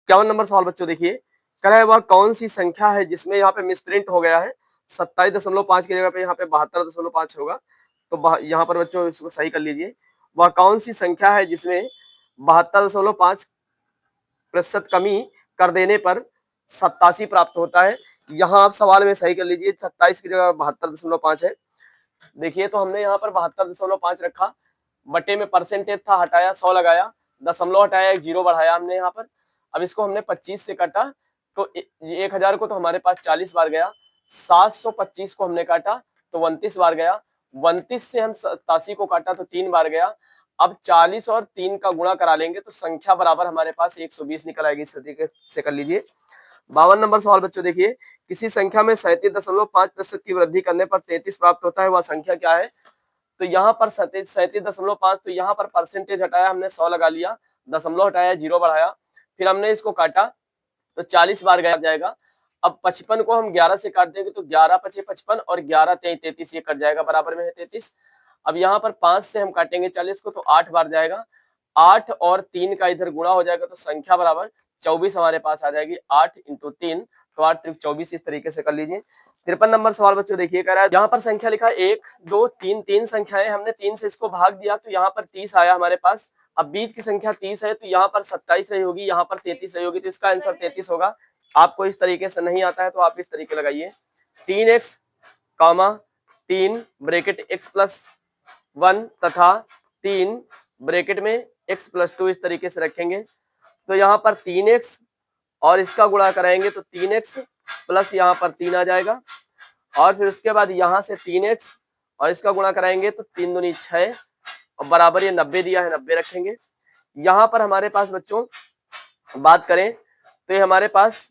51 number सवाल बच्चों देखिए, कह रहा है वह कौन सी संख्या है जिसमें यहाँ पे मिसप्रिंट हो गया है, 27.5 की जगह पे यहाँ पे 72.5 होगा। तो यहाँ पर बच्चों इसको सही कर लीजिए। वह कौन सी संख्या है जिसमें 72.5% कमी कर देने पर 87 प्राप्त होता है। यहाँ आप सवाल में सही कर लीजिए, 27 की जगह 72.5 है। देखिए तो हमने यहाँ पर 72.5 रखा, बटे में परसेंटेज था, हटाया 100 लगाया, दशमलव हटाया, एक जीरो बढ़ाया हमने यहाँ पर। अब इसको हमने 25 से काटा तो 1000 को तो हमारे पास 40 बार गया, 725 को हमने काटा तो 29 बार गया, 29 से हम 87 को काटा तो 3 बार गया। अब 40 और 3 का गुणा करा लेंगे तो संख्या बराबर हमारे पास 120 निकल आएगी। इस तरीके से कर लीजिए। 52 नंबर सवाल बच्चों देखिए, किसी संख्या में 37.5% की वृद्धि करने पर 33 प्राप्त होता है, वह संख्या क्या है। तो यहाँ पर 37.5, तो यहाँ पर परसेंटेज हटाया हमने, 100 लगा लिया, दशमलव हटाया, जीरो बढ़ाया, फिर हमने इसको काटा तो 40 बार गया जाएगा। अब 55 को हम 11 से काट देंगे तो 11 पचे 55 और 11 तेई 33, ये कट जाएगा, बराबर में है 33। अब यहाँ पर 5 से हम काटेंगे 40 को तो 8 बार जाएगा, 8 और 3 का इधर गुणा हो जाएगा तो संख्या बराबर 24 हमारे पास आ जाएगी। 8 इंटू 3 तो 8 त्रिक 24, इस तरीके से कर लीजिए। 53 नंबर सवाल बच्चों देखिए, कह रहा है यहाँ पर संख्या लिखा है 1 2 3, 3 संख्याएं, हमने 3 से इसको भाग दिया तो यहाँ पर 30 आया हमारे पास। अब बीच की संख्या 30 है तो यहाँ पर 27 रही होगी, यहाँ पर 33 रही होगी, तो इसका आंसर 33 होगा। आपको इस तरीके से नहीं आता है तो आप इस तरीके लगाइए, 3x कामा 3 ब्रैकेट x प्लस 1 तथा 3 ब्रैकेट में x प्लस 2, इस तरीके से रखेंगे। तो यहाँ पर 3x और इसका गुणा कराएंगे तो 3x प्लस यहाँ पर 3 आ जाएगा, और फिर उसके बाद यहाँ से 3x और इसका गुणा कराएंगे तो 3 दूनी 6 और बराबर ये 90 दिया है, 90 रखेंगे। यहाँ पर हमारे पास बच्चों बात करें तो ये हमारे पास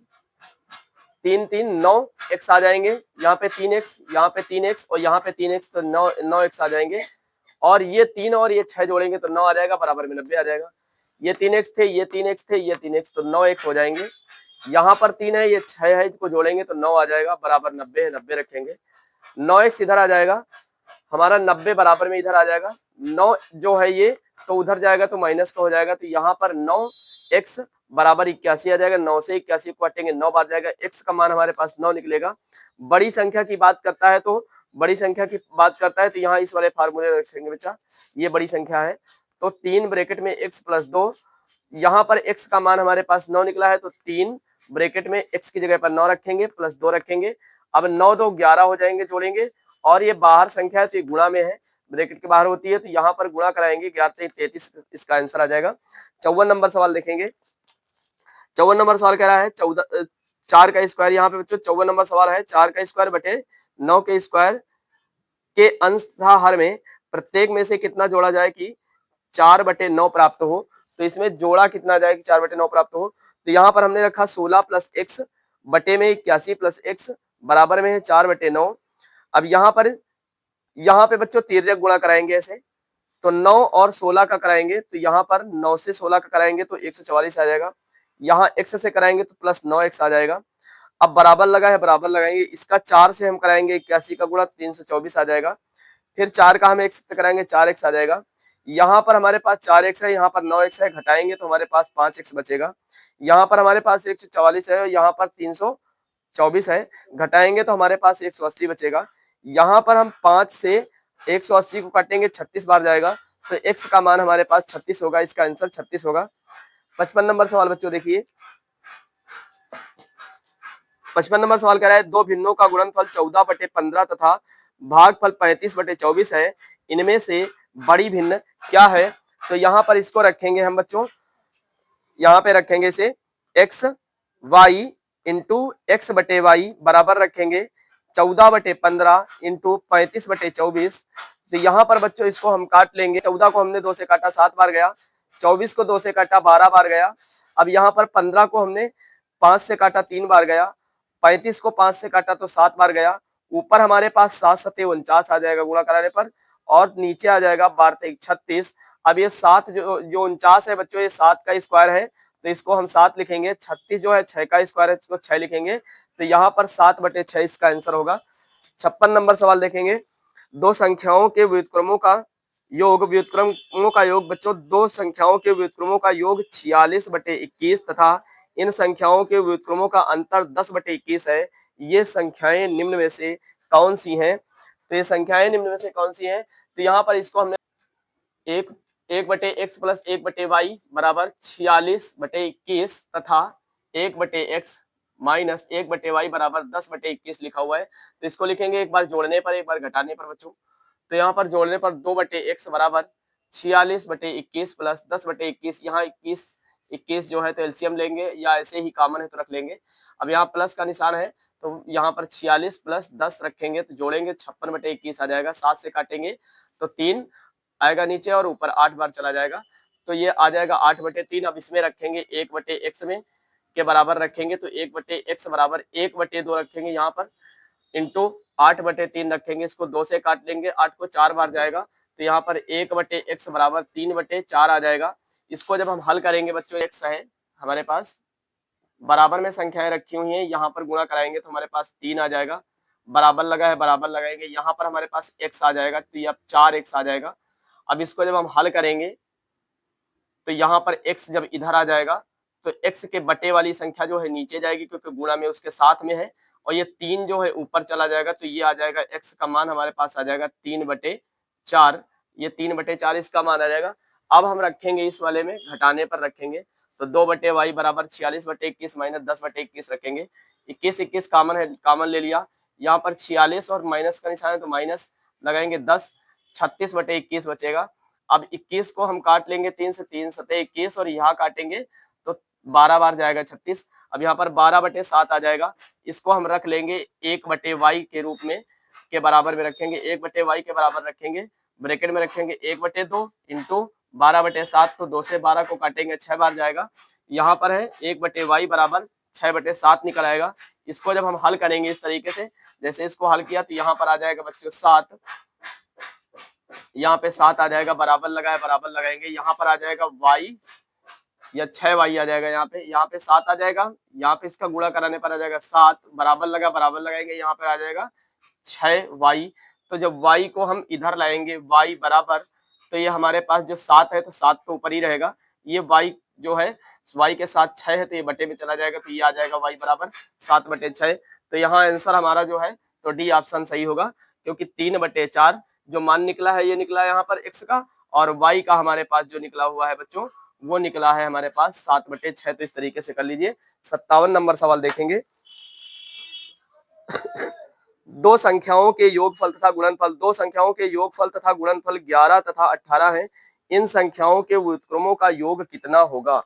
3 3 9 x आ जाएंगे, यहाँ पे 3x, यहाँ पे 3x और यहाँ पे 3x, तो 9 x आ जाएंगे। और ये 3 और ये 6 जोड़ेंगे तो 9 आ जाएगा, बराबर में 90 आ जाएगा। ये 3x थे, ये 3x थे, ये 3x, तो 9x हो जाएंगे। यहाँ पर 3 है, ये 6 है, इसको जोड़ेंगे तो 9 आ जाएगा, बराबर 90 है, 90 रखेंगे। 9x इधर आ जाएगा हमारा, 90 बराबर में इधर आ जाएगा। 9 जो है ये तो उधर जाएगा तो माइनस का हो जाएगा, तो यहाँ पर 9x बराबर 81 आ जाएगा। 9 से 81 को काटेंगे, 9 बार जाएगा, x का मान हमारे पास 9 निकलेगा। बड़ी संख्या की बात करता है तो यहाँ इस वाले फार्मूले रखेंगे बच्चा, ये बड़ी संख्या है तो 3 ब्रैकेट में x प्लस 2, यहाँ पर x का मान हमारे पास 9 निकला है तो 3 ब्रैकेट में x की जगह पर 9 रखेंगे प्लस 2 रखेंगे। अब 9 2 11 हो जाएंगे, जोड़ेंगे, और ये बाहर संख्या है तो ये गुणा में है, ब्रैकेट के बाहर होती है, तो यहाँ पर गुणा कराएंगे, 11 से 33, इसका आंसर आ जाएगा। 54 नंबर सवाल देखेंगे। 54 नंबर सवाल कह रहा है 4 का स्क्वायर, यहाँ पे बच्चों 54 नंबर सवाल है, 4 का स्क्वायर बटे 9 के स्क्वायर के अंश तथा हर में प्रत्येक में से कितना जोड़ा जाए कि 4/9 प्राप्त हो। तो इसमें जोड़ा कितना जाए कि 4/9 प्राप्त हो। तो यहाँ पर हमने रखा 16 प्लस x बटे में 81 प्लस x बराबर में है 4/9। अब यहाँ पे बच्चों तिर्यक गुणा कराएंगे ऐसे, तो 9 और 16 का कराएंगे तो यहाँ पर 9 से 16 का कराएंगे तो 144 आ जाएगा। यहाँ x से कराएंगे तो प्लस 9x आ जाएगा। अब बराबर लगा है, बराबर लगाएंगे, इसका 4 से हम कराएंगे 81 का गुणा, 324 आ जाएगा। फिर 4 का हम x से कराएंगे 4x आ जाएगा। यहाँ पर हमारे पास 4x है, यहाँ पर 9x है, घटाएंगे तो हमारे पास 5x बचेगा। यहाँ पर हमारे पास 144 है, यहाँ पर 324 है, घटाएंगे तो हमारे पास 180 बचेगा। यहाँ पर हम 5 से 180 को काटेंगे, 36 बार जाएगा, तो x का मान हमारे पास 36 होगा, इसका आंसर 36 होगा। 55 नंबर सवाल बच्चों देखिए, 55 नंबर सवाल कह रहा है दो भिन्नों का गुणनफल 14/15 तथा भागफल 35/24 है, इनमें से बड़ी भिन्न क्या है। तो यहाँ पर इसको रखेंगे हम बच्चों, यहाँ पे रखेंगे इसे x y इंटू एक्स बटे वाई बराबर रखेंगे 14/15 इंटू 35/24। तो यहाँ पर बच्चों इसको हम काट लेंगे, 14 को हमने 2 से काटा 7 बार गया, 24 को 2 से काटा 12 बार गया। अब यहाँ पर 15 को हमने 5 से काटा 3 बार गया, 35 को 5 से काटा तो 7 बार गया। ऊपर हमारे पास 7 सते 49 आ जाएगा गुणा कराने पर, और नीचे आ जाएगा 12 36। अब ये 7 जो 49 है बच्चों, ये 7 का स्क्वायर है तो इसको हम 7 लिखेंगे। 36 जो है 6 का स्क्वायर है, इसको 6 लिखेंगे, तो यहाँ पर 7/6 इसका आंसर होगा। 56 नंबर सवाल देखेंगे, दो संख्याओं के व्युत्क्रमों का योग बच्चों, दो संख्याओं के व्युत्क्रमों का योग 46/21 तथा इन संख्याओं के व्युत्क्रमों का अंतर 10/21 है। ये संख्याएं निम्न में से कौन सी हैं? तो ये संख्याएं निम्न में से कौन सी हैं? तो यहाँ पर इसको हमने एक 1/x प्लस 1/y बराबर 46/21 तथा 1/x माइनस 1/y बराबर 10/21 लिखा हुआ है। तो इसको लिखेंगे एक बार जोड़ने पर, एक बार घटाने पर बच्चों। तो यहाँ पर जोड़ने पर 2/x बराबर 46/21 प्लस 10/21। यहाँ 21 जो है तो एलसीएम लेंगे या ऐसे ही कॉमन है तो रख लेंगे। अब यहाँ प्लस का निशान है तो यहाँ पर 46 प्लस 10 रखेंगे तो जोड़ेंगे 56/21 आ जाएगा। 7 से काटेंगे तो 3 आएगा नीचे और ऊपर 8 बार चला जाएगा तो ये आ जाएगा 8/3। अब इसमें रखेंगे 1/x में के बराबर रखेंगे तो 1/x बराबर 1/2 रखेंगे यहाँ पर इंटू 8/3 रखेंगे। इसको 2 से काट लेंगे, 8 को 4 बार जाएगा तो यहाँ पर 1/x बराबर 3/4 आ जाएगा। इसको जब हम हल करेंगे बच्चों, x है हमारे पास, बराबर में संख्याएं रखी हुई हैं, यहाँ पर गुणा कराएंगे तो हमारे पास 3 आ जाएगा। बराबर लगा है, बराबर लगाएंगे, यहाँ पर हमारे पास x आ जाएगा तो ये अब 4x आ जाएगा। अब इसको जब हम हल करेंगे तो यहाँ पर x जब इधर आ जाएगा तो x के बटे वाली संख्या जो है नीचे जाएगी क्योंकि गुणा में उसके साथ में है, और ये 3 जो है ऊपर चला जाएगा तो ये आ जाएगा x का मान हमारे पास आ जाएगा 3/4। ये 3/4 इसका मान आ जाएगा। अब हम रखेंगे इस वाले में, घटाने पर रखेंगे तो 2/y बराबर 46/21 माइनस 10/21 रखेंगे। 21 कॉमन है, कॉमन ले लिया। यहाँ पर 46 और माइनस का निशान है तो माइनस लगाएंगे 10, 36/21 बचेगा। अब 21 को हम काट लेंगे 3 से, 3 सते 21 और यहाँ काटेंगे तो 12 बार जाएगा 36। अब यहाँ पर 12/7 आ जाएगा। इसको हम रख लेंगे 1/y के रूप में के बराबर में रखेंगे, 1/y के बराबर रखेंगे, ब्रैकेट में रखेंगे 1/2 इंटू 12/7। तो 2 से 12 को काटेंगे 6 बार जाएगा। यहाँ पर है 1/y बराबर 6/7 निकल आएगा। इसको जब हम हल करेंगे इस तरीके से, जैसे इसको हल किया तो यहाँ पर आ जाएगा बच्चों 7, यहाँ पे 7 आ जाएगा, बराबर लगाए, बराबर लगाएंगे, यहाँ पर आ जाएगा y या 6y आ जाएगा। यहाँ पे 7 आ जाएगा, यहाँ पे इसका गुणा कराने पर आ जाएगा 7, बराबर लगा, बराबर लगाएंगे, यहाँ पर आ जाएगा 6y। तो जब y को हम इधर लाएंगे y बराबर, तो ये हमारे पास जो 7 है तो 7 तो ऊपर ही रहेगा, ये y जो है y के साथ 6 है तो ये बटे में चला जाएगा तो ये आ जाएगा y बराबर 7/6। तो यहाँ आंसर हमारा जो है तो डी ऑप्शन सही होगा, क्योंकि 3/4 जो मान निकला है ये निकला है यहाँ पर x का, और y का हमारे पास जो निकला हुआ है बच्चों वो निकला है हमारे पास 7/6। तो इस तरीके से कर लीजिए। 57 नंबर सवाल देखेंगे। दो संख्याओं के योगफल तथा गुणनफल, दो संख्याओं के योगफल तथा गुणनफल 11 तथा 18 हैं। इन संख्याओं के व्युत्क्रमों का योग कितना होगा?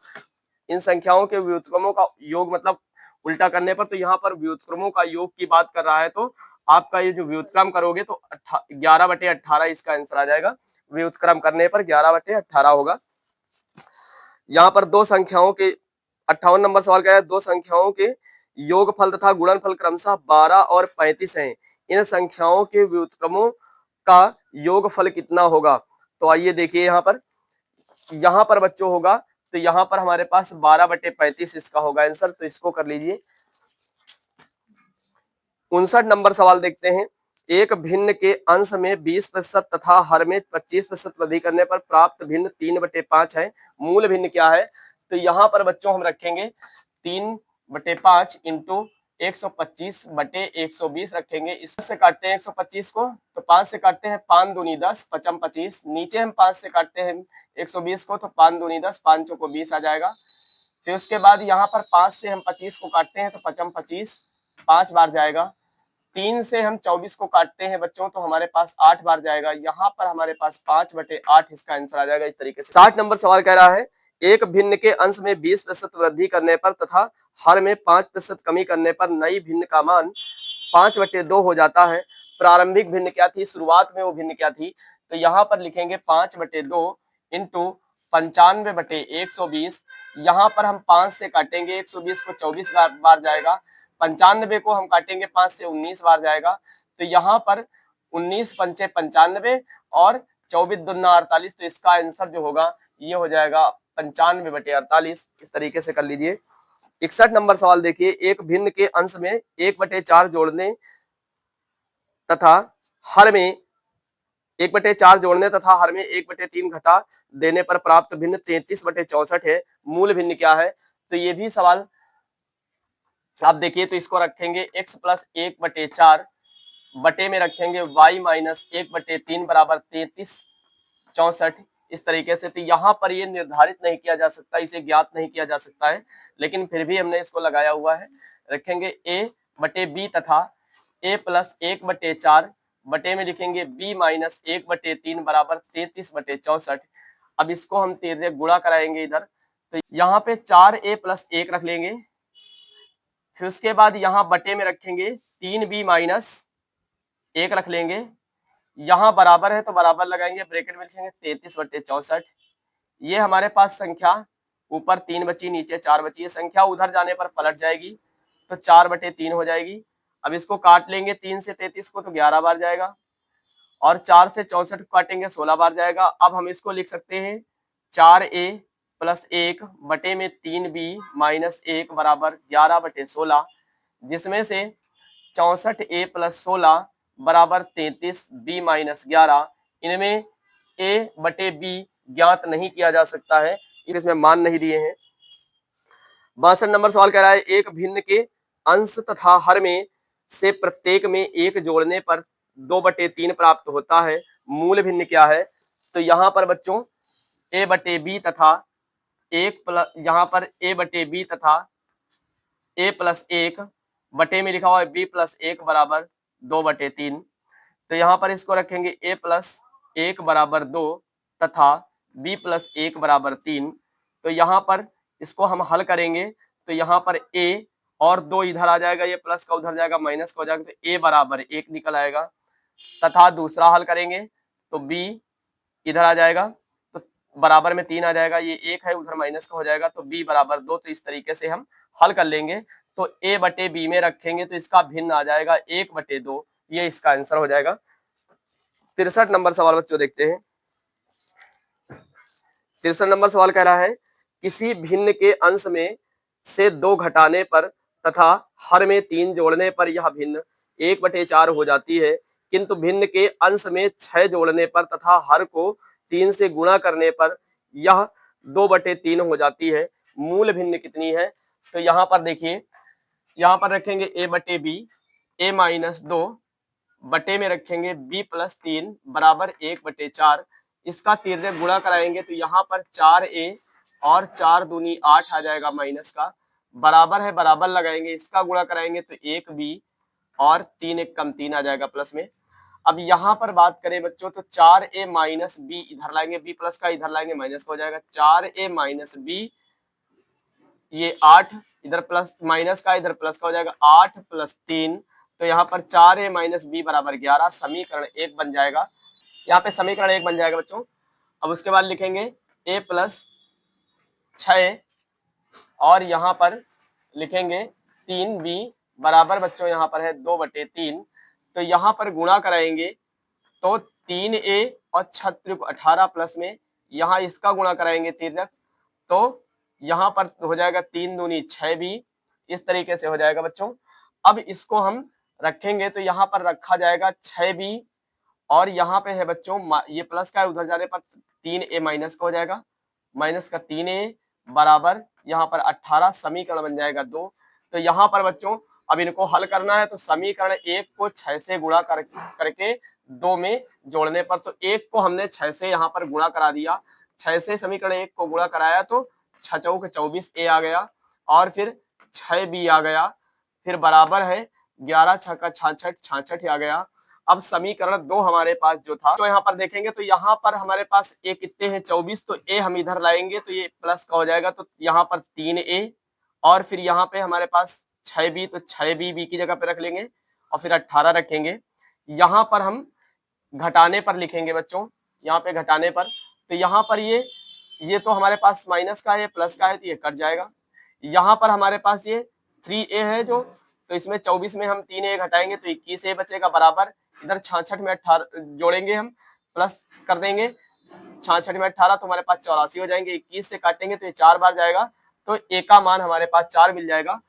इन संख्याओं के व्युत्क्रमों का योग मतलब उल्टा करने पर, तो यहाँ पर व्युत्क्रमों का योग की बात कर रहा है तो आपका ये जो व्युत्क्रम करोगे तो 11/18 इसका आंसर आ जाएगा। व्युत्क्रम करने पर 11/18 होगा। यहाँ पर दो संख्याओं के 58 नंबर सवाल का है, दो संख्याओं के योगफल तथा गुणनफल क्रमशः 12 और 35 हैं। इन संख्याओं के व्युत्क्रमों का योगफल कितना होगा? तो आइए देखिए, यहाँ पर बच्चों होगा तो यहाँ पर हमारे पास 12/35 इसका होगा आंसर। तो इसको कर लीजिए। 59 नंबर सवाल देखते हैं। एक भिन्न के अंश में 20% तथा हर में 25% वृद्धि करने पर प्राप्त भिन्न 3/5 है। मूल भिन्न क्या है? तो यहाँ पर बच्चों हम रखेंगे 3/5 इंटू 125/120 रखेंगे। इससे काटते हैं 125 को तो 5 से काटते हैं, 5 दूनी 10, 5 25। नीचे हम 5 से काटते हैं 120 को तो 5 दूनी 10, 5 को 20 आ जाएगा। फिर उसके बाद यहाँ पर 5 से हम 25 को काटते हैं तो 5 25 5 बार जाएगा। 3 से हम 24 को काटते हैं बच्चों तो हमारे पास 8 बार जाएगा। यहाँ पर हमारे पास 5/8 इसका आंसर आ जाएगा। इस तरीके से 60 नंबर सवाल कह रहा है, एक भिन्न के अंश में 20% वृद्धि करने पर तथा हर में 5% कमी करने पर नई भिन्न का मान 5/2 हो जाता है। प्रारंभिक भिन्न क्या थी, शुरुआत में वो भिन्न क्या थी? तो यहाँ पर लिखेंगे 5/2 इंटू 95/120। यहाँ पर हम 5 से काटेंगे 120 को 24 बार जाएगा। 95 को हम काटेंगे 5 से 19 बार जाएगा। तो यहाँ पर 19 पंचे 95 और 24 दूना 48। तो इसका आंसर जो होगा ये हो जाएगा 95/48। इस तरीके से कर लीजिए। 61 नंबर सवाल देखिए, एक भिन्न के अंश में 1/4 जोड़ने तथा हर में 1/4 जोड़ने तथा हर में 1/3 घटा देने पर प्राप्त भिन्न 33/64 है। मूल भिन्न क्या है? तो ये भी सवाल आप देखिए तो इसको रखेंगे x प्लस 1/4 बटे में रखेंगे y माइनस 1/3 बराबर 33 64 इस तरीके से। तो यहाँ पर ये निर्धारित नहीं किया जा सकता, इसे ज्ञात नहीं किया जा सकता है, लेकिन फिर भी हमने इसको लगाया हुआ है। रखेंगे a बटे b तथा a प्लस 1/4 बटे में लिखेंगे b माइनस 1/3 बराबर 33/64। अब इसको हम तेरे गुणा कराएंगे इधर, तो यहाँ पे 4a प्लस 1 रख लेंगे, फिर उसके बाद यहाँ बटे में रखेंगे 3b माइनस 1 रख लेंगे, यहाँ बराबर है तो बराबर लगाएंगे, ब्रैकेट में लिखेंगे 33/64। ये हमारे पास संख्या ऊपर 3 बची, नीचे 4 बची है, संख्या उधर जाने पर पलट जाएगी तो 4/3 हो जाएगी। अब इसको काट लेंगे 3 से 33 को तो 11 बार जाएगा, और 4 से 64 को काटेंगे 16 बार जाएगा। अब हम इसको लिख सकते हैं 4a प्लस 1 बटे में 3b माइनस 1 बराबर 11/16, जिसमें से 64a प्लस 16 बराबर 33, b माइनस 11। इनमें a बटे b ज्ञात नहीं किया जा सकता है, इसमें मान नहीं दिए हैं। 62 नंबर सवाल कह रहा है एक भिन्न के अंश तथा हर में से प्रत्येक में एक जोड़ने पर 2/3 प्राप्त होता है, मूल भिन्न क्या है? तो यहाँ पर बच्चों a बटे b तथा एक प्लस, यहाँ पर a बटे b तथा a प्लस 1 बटे में लिखा हुआ है b प्लस 1 बराबर 2/3। तो यहाँ पर इसको रखेंगे a प्लस 1 बराबर 2 तथा b प्लस 1 बराबर 3। तो यहाँ पर इसको हम हल करेंगे तो यहाँ पर a और 2 इधर आ जाएगा, ये प्लस का उधर जाएगा, माइनस का हो जाएगा, तो a बराबर 1 निकल आएगा। तथा दूसरा हल करेंगे तो b इधर आ जाएगा तो बराबर में 3 आ जाएगा, ये 1 है उधर माइनस का हो जाएगा, तो b बराबर 2। तो इस तरीके से हम हल कर लेंगे। तो a बटे b में रखेंगे तो इसका भिन्न आ जाएगा 1/2, ये इसका आंसर हो जाएगा। 63 नंबर सवाल बच्चों देखते हैं। 63 नंबर सवाल कह रहा है किसी भिन्न के अंश में से 2 घटाने पर तथा हर में 3 जोड़ने पर यह भिन्न 1/4 हो जाती है, किंतु भिन्न के अंश में 6 जोड़ने पर तथा हर को 3 से गुणा करने पर यह 2/3 हो जाती है, मूल भिन्न कितनी है? तो यहाँ पर देखिए, यहाँ पर रखेंगे a बटे b, a माइनस 2 बटे में रखेंगे b प्लस 3 बराबर 1/4। इसका तिर्यक गुणा कराएंगे तो यहाँ पर 4a और 4 दूनी 8 आ जाएगा, माइनस का बराबर है, बराबर लगाएंगे, इसका गुणा कराएंगे तो 1b और 3 1 कम 3 आ जाएगा प्लस में। अब यहाँ पर बात करें बच्चों तो 4a माइनस b इधर लाएंगे, b प्लस का इधर लाएंगे, माइनस का हो जाएगा, 4a माइनस b, ये 8 इधर प्लस, माइनस का इधर प्लस का हो जाएगा, 8 प्लस 3, तो यहाँ पर 4a माइनस b बराबर 11, समीकरण 1 बन जाएगा। यहाँ पे समीकरण 1 बन जाएगा बच्चों। अब उसके बाद लिखेंगे a प्लस 6 और यहाँ पर लिखेंगे 3b बराबर बच्चों यहाँ पर है 2/3। तो यहाँ पर गुणा कराएंगे तो 3a और 6 18 प्लस में यहाँ इसका गुणा कराएंगे तिर्यक, तो यहाँ पर हो जाएगा 3 दूनी 6b, इस तरीके से हो जाएगा बच्चों। अब इसको हम रखेंगे तो यहाँ पर रखा जाएगा 6b और यहाँ पे है बच्चों ये प्लस का है, उधर जाने पर 3a माइनस का हो जाएगा, माइनस का 3a बराबर यहाँ पर 18, समीकरण बन जाएगा 2। तो यहाँ पर बच्चों अब इनको हल करना है तो समीकरण 1 को 6 से गुणा करके 2 में जोड़ने पर, तो 1 को हमने 6 से यहाँ पर गुणा करा दिया, 6 से समीकरण 1 को गुणा कराया तो 6 चौक 24a आ गया और फिर 6b आ गया, फिर बराबर है 11 छक्का 66 आ गया। अब समीकरण 2 हमारे पास जो था, तो यहाँ पर देखेंगे तो यहाँ पर हमारे पास a कितने हैं 24, तो a हम इधर लाएंगे तो ये प्लस का हो जाएगा, तो यहाँ पर 3a और फिर यहाँ पे हमारे पास 6b, तो 6b b की जगह पे रख लेंगे और फिर 18 रखेंगे। यहाँ पर हम घटाने पर लिखेंगे बच्चों, यहाँ पे घटाने पर, तो यहाँ पर ये तो हमारे पास माइनस का है, प्लस का है, तो ये कट जाएगा। यहाँ पर हमारे पास ये 3a है जो, तो इसमें 24 में हम 3a घटाएंगे तो 21a बचेगा, बराबर इधर 66 में 18 जोड़ेंगे, हम प्लस कर देंगे, 66 में 18 तो हमारे पास 84 हो जाएंगे, 21 से काटेंगे तो ये 4 बार जाएगा, तो a का मान हमारे पास 4 मिल जाएगा।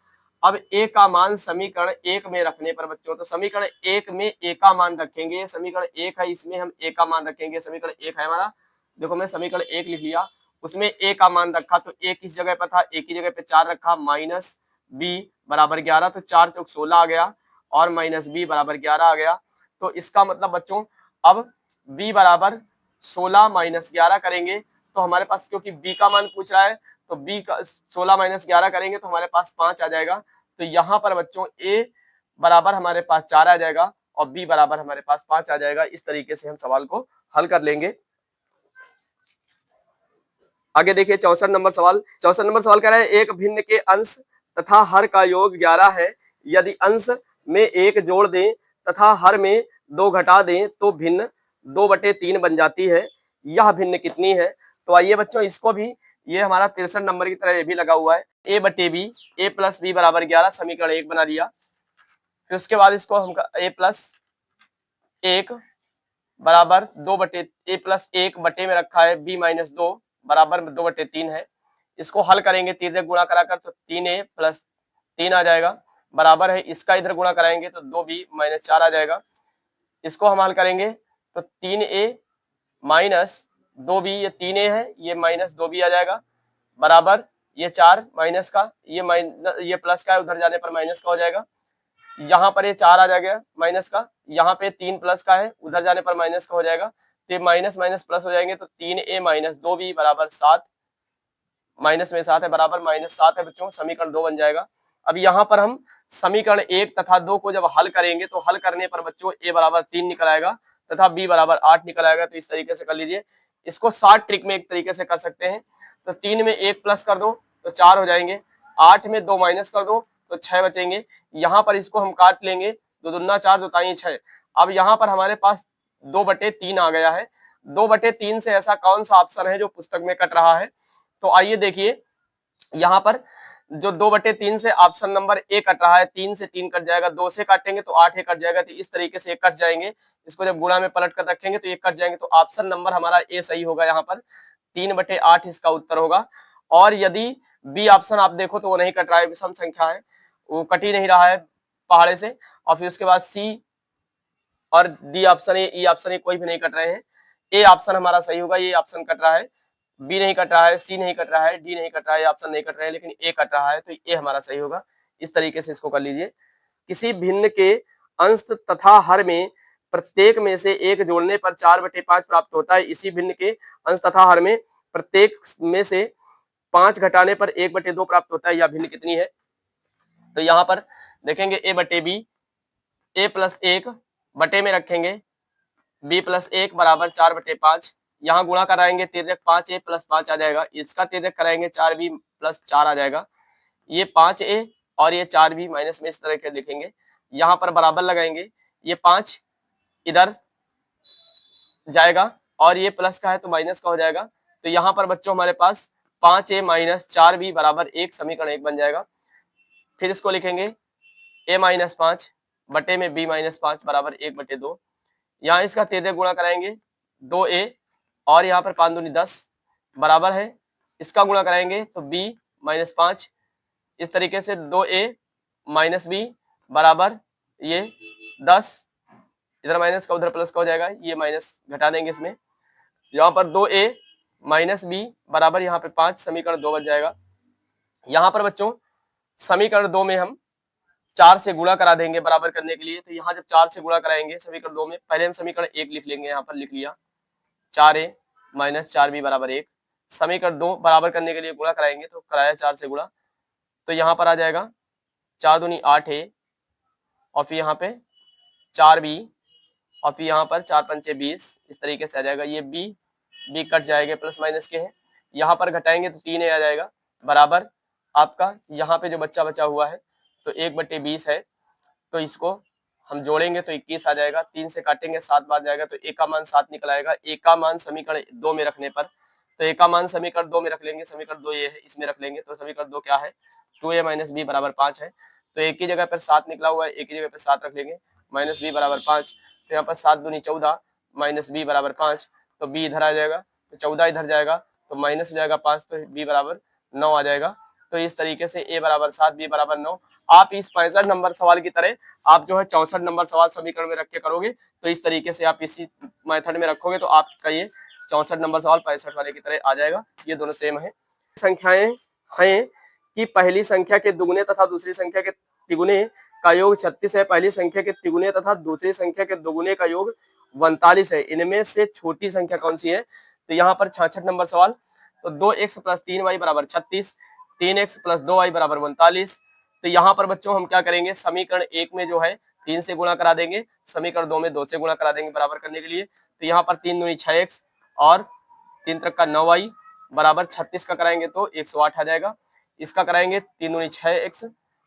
अब a का मान समीकरण 1 में रखने पर बच्चों, तो समीकरण 1 में a का मान रखेंगे, समीकरण 1 है इसमें हम a का मान रखेंगे, समीकरण 1 है हमारा, देखो मैं समीकरण 1 लिख लिया, उसमें a का मान रखा तो a किस जगह पर था, a की जगह पे 4 रखा, माइनस b बराबर 11, तो 4 चौक 16 आ गया और माइनस b बराबर 11 आ गया। तो इसका मतलब बच्चों अब b बराबर 16 माइनस 11 करेंगे तो हमारे पास, क्योंकि b का मान पूछ रहा है, तो b का 16 माइनस 11 करेंगे तो हमारे पास 5 आ जाएगा। तो यहाँ पर बच्चों a बराबर हमारे पास 4 आ जाएगा और b बराबर हमारे पास 5 आ जाएगा। इस तरीके से हम सवाल को हल कर लेंगे। आगे देखिए 64 नंबर सवाल। 64 नंबर सवाल कह रहा है एक भिन्न के अंश तथा हर का योग 11 है। यदि अंश में 1 जोड़ दें तथा हर में 2 घटा दें तो भिन्न 2/3 बन जाती है। यह भिन्न कितनी है? तो आइए बच्चों इसको भी, ये हमारा 63 नंबर की तरह ये भी लगा हुआ है। a/b, a प्लस b बराबर 11 समीकरण 1 बना लिया। फिर उसके बाद इसको हम a प्लस 1 बराबर 2/a प्लस 1 बटे में रखा है b माइनस 2 बराबर 2/3 है। इसको हल करेंगे, तीन गुणा कराकर तो 3a प्लस 3 आ जाएगा, बराबर है इसका इधर गुणा कराएंगे तो 2b माइनस 4 आ जाएगा। इसको हम हल करेंगे तो 3a माइनस 2b, ये 3a है, ये माइनस 2b आ जाएगा, बराबर ये 4 माइनस का, ये प्लस का है, उधर जाने पर माइनस का हो जाएगा। यहाँ पर ये 4 आ जाएगा माइनस का, यहाँ पे 3 प्लस का है, उधर जाने पर माइनस का हो जाएगा। तो ये माइनस माइनस प्लस हो जाएंगे तो 3a माइनस 2b बराबर 7, माइनस में 7 है, बराबर -7 है बच्चों, समीकरण 2 बन जाएगा। अब यहाँ पर हम समीकरण 1 तथा 2 को जब हल करेंगे तो हल करने पर बच्चों a बराबर 3 निकल आएगा तथा b बराबर 8 निकल आएगा। तो इस तरीके से कर लीजिए। इसको 60 ट्रिक में एक तरीके से कर सकते हैं। तो 3 में 1 प्लस कर दो तो 4 हो जाएंगे, 8 में 2 माइनस कर दो तो 6 बचेंगे। यहाँ पर इसको हम काट लेंगे, 2 दूना 4, 2 ताई 6। अब यहाँ पर हमारे पास 2/3 आ गया है। 2/3 से ऐसा कौन सा ऑप्शन है जो पुस्तक में कट रहा है? तो आइए देखिए, यहाँ पर जो 2/3 से ऑप्शन नंबर ए कट रहा है, 3 से 3 कट जाएगा, 2 से काटेंगे तो 8 कट जाएगा। तो इस तरीके से 1 कट जाएंगे, इसको जब गुणा में पलट कर रखेंगे तो 1 कट जाएंगे। तो ऑप्शन नंबर हमारा ए सही होगा, यहाँ पर 3/8 इसका उत्तर होगा। और यदि बी ऑप्शन आप देखो तो वो नहीं कट रहा है, विषम संख्या है, वो कट ही नहीं रहा है पहाड़े से। और फिर उसके बाद सी और डी ऑप्शन, ई ऑप्शन कोई भी नहीं कट रहे हैं। ए ऑप्शन हमारा सही होगा, ये ऑप्शन कट रहा है, बी नहीं कट रहा है, सी नहीं कट रहा है, डी नहीं कट रहा है, ऑप्शन नहीं कट रहा है, लेकिन ए कट रहा है, तो ए हमारा सही होगा। इस तरीके से इसको कर लीजिए। किसी भिन्न के अंश तथा हर में प्रत्येक में से 1 जोड़ने पर 4/5 प्राप्त होता है। इसी भिन्न के अंश तथा हर में प्रत्येक में से 5 घटाने पर 1/2 प्राप्त होता है। यह भिन्न कितनी है? तो यहाँ पर देखेंगे a/b, a प्लस 1 बटे में रखेंगे b प्लस 1 बराबर 4/5। यहाँ गुणा कराएंगे 5a प्लस 5 आ जाएगा, इसका 3 कराएंगे 4b प्लस 4 आ जाएगा। ये 5a और ये 4b माइनस में इस तरह के लिखेंगे, यहाँ पर बराबर लगाएंगे, ये 5 इधर जाएगा और ये प्लस का है तो माइनस का हो जाएगा। तो यहाँ पर बच्चों हमारे पास 5a माइनस 4b बराबर 1 समीकरण 1 बन जाएगा। फिर इसको लिखेंगे a माइनस 5 बटे में b माइनस 5 बराबर 1/2। यहाँ इसका 13 गुणा कराएंगे 2a और यहाँ पर 5 दूनी 10 बराबर है, इसका गुणा कराएंगे तो b माइनस 5। इस तरीके से 2a माइनस b बराबर ये 10, इधर माइनस का उधर प्लस का हो जाएगा, ये माइनस घटा देंगे इसमें। यहाँ पर 2a माइनस b बराबर यहाँ पे 5, समीकरण 2 बन जाएगा। यहाँ पर बच्चों समीकरण 2 में हम 4 से गुणा करा देंगे बराबर करने के लिए। तो यहाँ जब 4 से गुणा कराएंगे समीकरण 2 में, पहले हम समीकरण 1 लिख लेंगे, यहाँ पर लिख लिया 4a माइनस 4b बराबर 1। समीकरण 2 बराबर करने के लिए गुणा कराएंगे तो कराया 4 से गुणा, तो यहाँ पर आ जाएगा 4 दूनी 8a और फिर यहाँ पे 4b और फिर यहाँ पर 4 पंचे 20, इस तरीके से आ जाएगा। ये b कट जाएगा, प्लस माइनस के हैं, यहाँ पर घटाएंगे तो 3a आ जाएगा, बराबर आपका यहाँ पे जो बच्चा बचा हुआ है तो 1/20 है, तो इसको हम जोड़ेंगे तो 21 आ जाएगा। 3 से काटेंगे 7 बार जाएगा तो a का मान 7 निकल आएगा। a का मान समीकरण 2 में रखने पर, तो a का मान समीकरण 2 में रख लेंगे, समीकरण 2 ये है, इसमें रख लेंगे तो समीकरण 2 क्या है? 2a माइनस b बराबर 5 है। तो एक ही जगह पर 7 निकला हुआ है, एक ही जगह पर 7 रख लेंगे, माइनस b बराबर 5। तो यहाँ पर 7 दूनी 14 माइनस b बराबर 5, तो b इधर आ जाएगा, तो 14 इधर जाएगा तो माइनस हो जाएगा 5, तो b बराबर 9 आ जाएगा। तो इस तरीके से a बराबर 7, b बराबर 9। आप इस 65 नंबर सवाल की तरह आप जो है 64 नंबर सवाल समीकरण में रख के करोगे, तो इस तरीके से आप इसी मेथड में रखोगे तो आपका ये 64 नंबर सवाल 65 वाले की तरह आ जाएगा। ये दोनों सेम है। संख्याएं हैं कि पहली संख्या के दुगुने तथा दूसरी संख्या के तिगुने का योग 36 है, पहली संख्या के तिगुने तथा दूसरी संख्या के दुगुने का योग 42 है, इनमें से छोटी संख्या कौन सी है? तो यहाँ पर 66 नंबर सवाल। तो 2x प्लस 3y बराबर 36, 3x प्लस 2y बराबर 42। तो यहाँ पर बच्चों हम क्या करेंगे, समीकरण 1 में जो है 3 से गुणा करा देंगे, समीकरण 2 में 2 से गुणा करा देंगे बराबर करने के लिए। तो यहाँ पर 3 दूनी 6x और 3 तक का 9y बराबर 36 का कराएंगे तो 108 आ जाएगा। इसका कराएंगे 3 दूनी 6x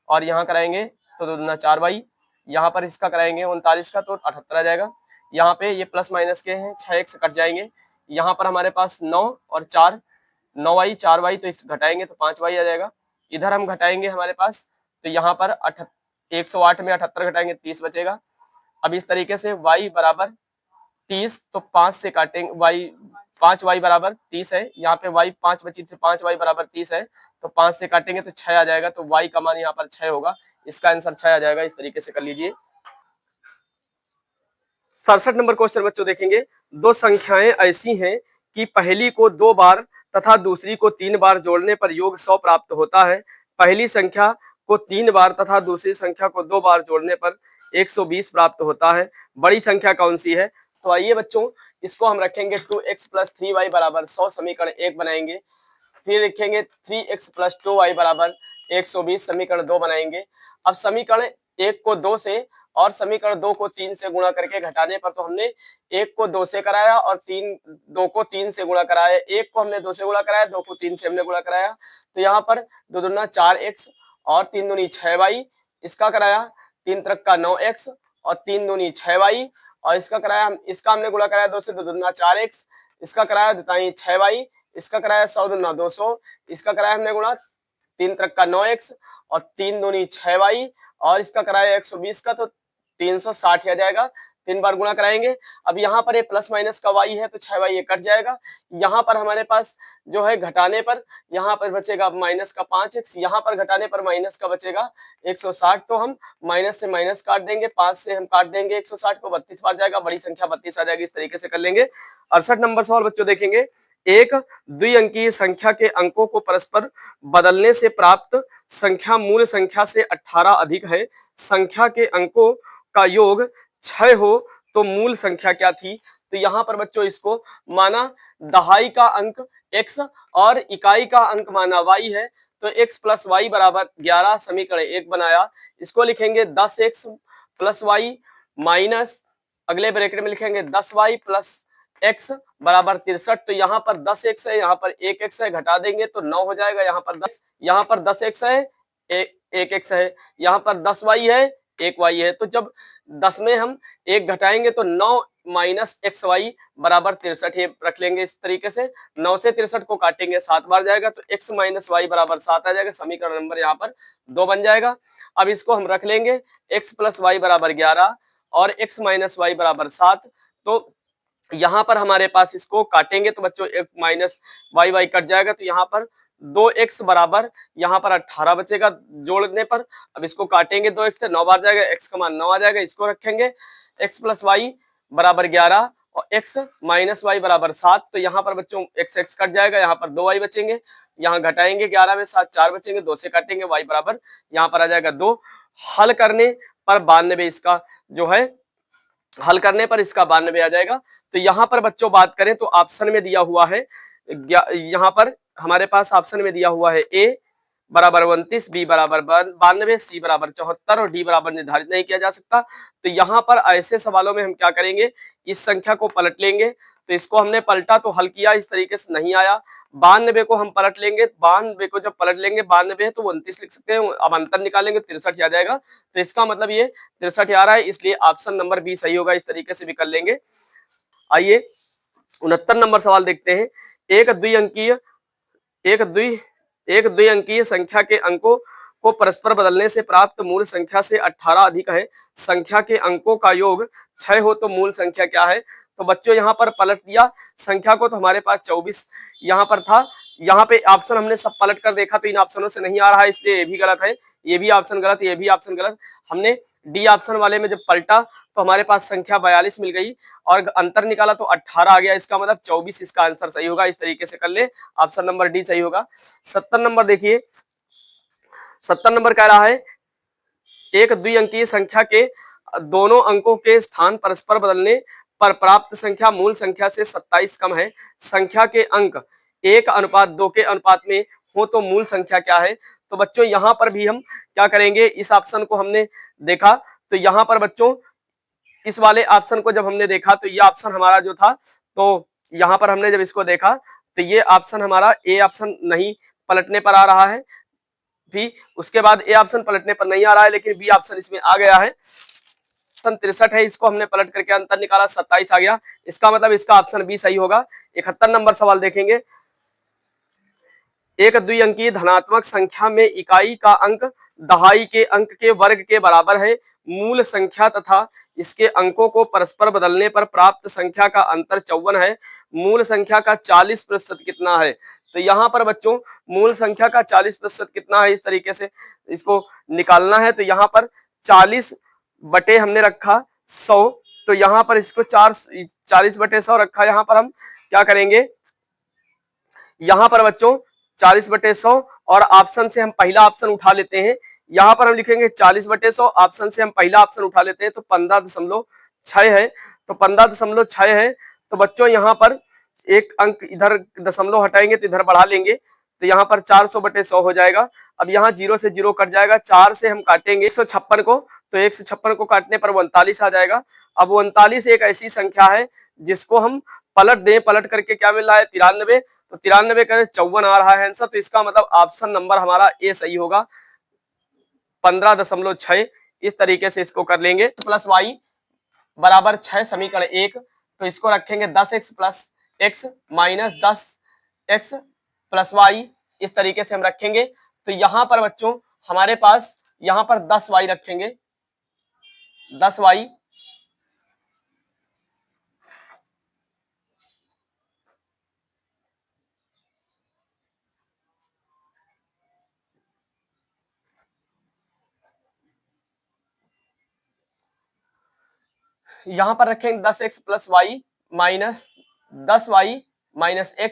और यहाँ कराएंगे तो 2 दूना 4y, यहाँ पर इसका कराएंगे 39 का तो 78 आ जाएगा। यहाँ पे ये प्लस माइनस के हैं, 6x कट जाएंगे, यहाँ पर हमारे पास 9 और 4, 9y 4y तो इस घटाएंगे तो 5y आ जाएगा। इधर हम घटाएंगे हमारे पास, तो यहाँ पर 108 में 78 घटाएंगे 30 बचेगा। अब इस तरीके से y बराबर 30, तो 5 से काटेंगे, y 5y बराबर 30 है, यहाँ पे y 5 बची थी, 5y बराबर 30 है, तो 5 से काटेंगे तो 6 आ जाएगा, तो y का मान यहाँ पर 6 होगा, इसका आंसर 6 आ जाएगा। इस तरीके से कर लीजिए। 67 नंबर क्वेश्चन बच्चों देखेंगे, दो संख्याएं ऐसी हैं कि पहली को 2 बार तथा दूसरी को 3 बार जोड़ने पर योग 100 प्राप्त होता है। पहली संख्या को 3 बार तथा दूसरी संख्या को 2 बार जोड़ने पर 120 प्राप्त होता है, बड़ी संख्या कौन सी है? तो आइए बच्चों इसको हम रखेंगे 2x प्लस 3y बराबर 100, समीकरण 1 बनाएंगे। फिर लिखेंगे 3x प्लस 2y बराबर 120, समीकरण 2 बनाएंगे। अब समीकरण 1 को 2 से और समीकरण 2 को 3 से गुणा करके घटाने पर, तो हमने 1 को 2 से कराया और 2 को 3 से गुणा कराया, 1 को हमने 2 से गुणा कराया, 2 को 3 से हमने गुणा कराया। तो यहाँ पर 2 दूना 4x और 3 दूनी 6y, इसका कराया 3 त्रिक का 9x और 3 दूनी 6y, और इसका कराया इसका हमने गुणा कराया 2 से, 2 दूना 4x, इसका कराया दुताई 6y, इसका कराया 100 दूना 200, इसका कराया हमने गुणा 3 त्रिक का 9x और 3 दूनी 6y, और इसका कराया 120 का तो 360 आ जाएगा। 3 बार गुणा कराएंगे। अब यहाँ पर ये प्लस माइनस का y है तो 6y ये कट जाएगा। यहाँ पर हमारे पास जो है घटाने पर यहाँ पर बचेगा माइनस का 5x, यहाँ पर घटाने पर माइनस का बचेगा 160, तो हम माइनस से माइनस काट देंगे, 5 से हम काट देंगे 160 को, 32 बार जाएगा, बड़ी संख्या 32 आ जाएगी। इस तरीके से कर लेंगे। 68 नंबर सवाल बच्चों देखेंगे, एक द्विअंकीय संख्या के अंकों को परस्पर बदलने से प्राप्त संख्या मूल संख्या से 18 अधिक है, संख्या के अंकों का योग 6 हो तो मूल संख्या क्या थी? तो यहाँ पर बच्चों इसको माना दहाई का अंक x और इकाई का अंक माना y है, तो x प्लस वाई बराबर 11, समीकरण 1 बनाया। इसको लिखेंगे 10x प्लस वाई माइनस, अगले ब्रैकेट में लिखेंगे 10y प्लस x बराबर 63। तो यहाँ पर 10x है, यहाँ पर 1x है, घटा देंगे तो 9 हो जाएगा। यहाँ पर 10x है, 1x है, यहाँ पर 10y है, 1y है, तो जब 10 में हम 1 घटाएंगे तो 9 माइनस एक्स वाई बराबर 63 रख लेंगे। इस तरीके से 9 से 63 को काटेंगे 7 बार जाएगा तो x माइनस वाई बराबर 7 आ जाएगा। समीकरण नंबर यहाँ पर 2 बन जाएगा। अब इसको हम रख लेंगे x प्लस वाई बराबर 11 और x माइनस वाई बराबर 7। तो यहाँ पर हमारे पास इसको काटेंगे तो बच्चों एक माइनस वाई वाई कट जाएगा, तो यहाँ पर 2x बराबर यहाँ पर 18 बचेगा जोड़ने पर। अब इसको काटेंगे 2x से, 9 बार जाएगा, x का मान 9 आ जाएगा। इसको रखेंगे x प्लस वाई बराबर 11 और x माइनस वाई बराबर 7। तो यहाँ पर बच्चों x कट जाएगा, यहाँ पर 2y बचेंगे, यहाँ घटाएंगे 11 में 7 4 बचेंगे, 2 से काटेंगे y बराबर यहाँ पर आ जाएगा 2। हल करने पर 92 इसका जो है, हल करने पर इसका 92 आ जाएगा। तो यहाँ पर बच्चों बात करें तो ऑप्शन में दिया हुआ है, यहाँ पर हमारे पास ऑप्शन में दिया हुआ है a बराबर 29, बी बराबर 92, सी बराबर 74 और डी बराबर निर्धारित नहीं किया जा सकता। तो यहाँ पर ऐसे सवालों में हम क्या करेंगे, इस संख्या को पलट लेंगे। तो इसको हमने पलटा तो हल किया, इस तरीके से नहीं आया। 92 को हम पलट लेंगे, 92 को जब पलट लेंगे 92 है तो 29 लिख सकते हैं। अब अंतर निकालेंगे 63 आ जाएगा। तो इसका मतलब ये 63 आ रहा है, इसलिए ऑप्शन नंबर बी सही होगा। इस तरीके से भी कर लेंगे। आइए 69 नंबर सवाल देखते हैं। एक द्विअंकीय संख्या के अंकों को परस्पर बदलने से प्राप्त मूल संख्या से 18 अधिक है, संख्या के अंकों का योग 6 हो तो मूल संख्या क्या है? तो बच्चों यहाँ पर पलट दिया संख्या को, तो हमारे पास 24 यहाँ पर था। यहाँ पे ऑप्शन हमने सब पलट कर देखा तो इन ऑप्शनों से नहीं आ रहा है, इसलिए ये भी गलत है, ये भी ऑप्शन गलत, ये भी ऑप्शन गलत। हमने डी ऑप्शन वाले में जब पलटा तो हमारे पास संख्या 42 मिल गई और अंतर निकाला तो 18 आ गया। इसका मतलब 24 इसका आंसर सही होगा। इस तरीके से कर ले, ऑप्शन नंबर डी सही होगा। 70 नंबर देखिए, 70 नंबर कह रहा है एक द्विअंकीय संख्या के दोनों अंकों के स्थान परस्पर बदलने पर प्राप्त संख्या मूल संख्या से 27 कम है। संख्या के अंक 1:2 के अनुपात में हो तो मूल संख्या क्या है। तो बच्चों यहाँ पर भी हम क्या करेंगे, इस ऑप्शन को हमने देखा तो यहाँ पर बच्चों इस वाले ऑप्शन को जब हमने देखा तो ये ऑप्शन हमारा जो था, तो यहाँ पर हमने जब इसको देखा तो ये ऑप्शन हमारा ए ऑप्शन नहीं पलटने पर आ रहा है, भी उसके बाद ए ऑप्शन पलटने पर नहीं आ रहा है, लेकिन बी ऑप्शन इसमें आ गया है। 63 है, इसको हमने पलट करके अंतर निकाला 27 आ गया, इसका मतलब इसका ऑप्शन बी सही होगा। 71 नंबर सवाल देखेंगे। एक द्विअंकीय धनात्मक संख्या में इकाई का अंक दहाई के अंक के वर्ग के बराबर है। मूल संख्या तथा इसके अंकों को परस्पर बदलने पर प्राप्त संख्या का अंतर 54 है। मूल संख्या का 40% कितना है। तो यहाँ पर बच्चों मूल संख्या का 40% कितना है, इस तरीके से इसको निकालना है। तो यहाँ पर 40 बटे हमने रखा 100, तो यहाँ पर इसको 40 बटे 100 रखा। यहाँ पर हम क्या करेंगे, यहाँ पर बच्चों 40 बटे 100 और ऑप्शन से हम पहला ऑप्शन उठा लेते हैं। यहाँ पर हम लिखेंगे 40 बटे 100, ऑप्शन से हम पहला ऑप्शन उठा लेते हैं तो 15.6 है। तो 15.6 है। तो बच्चों यहाँ पर एक अंक इधर दशमलव हटाएंगे तो इधर बढ़ा लेंगे, तो यहाँ पर 400 बटे 100 हो जाएगा। अब यहाँ 0 से 0 कट जाएगा, 4 से हम काटेंगे 156 को, तो 156 को काटने पर 39 आ जाएगा। अब 39 एक ऐसी संख्या है जिसको हम पलट दें, पलट करके क्या मिल रहा है 93, तो 93 का 54 आ रहा है आंसर। तो इसका मतलब ऑप्शन नंबर हमारा ए सही होगा, 15.6। इस तरीके से इसको कर लेंगे। प्लस वाई बराबर 6 समीकरण 1, तो इसको रखेंगे 10x plus x minus 10x plus Y, इस तरीके से हम रखेंगे। तो यहां पर बच्चों हमारे पास यहां पर 10y रखेंगे, 10y यहां पर रखेंगे 10x plus Y minus 10y minus x,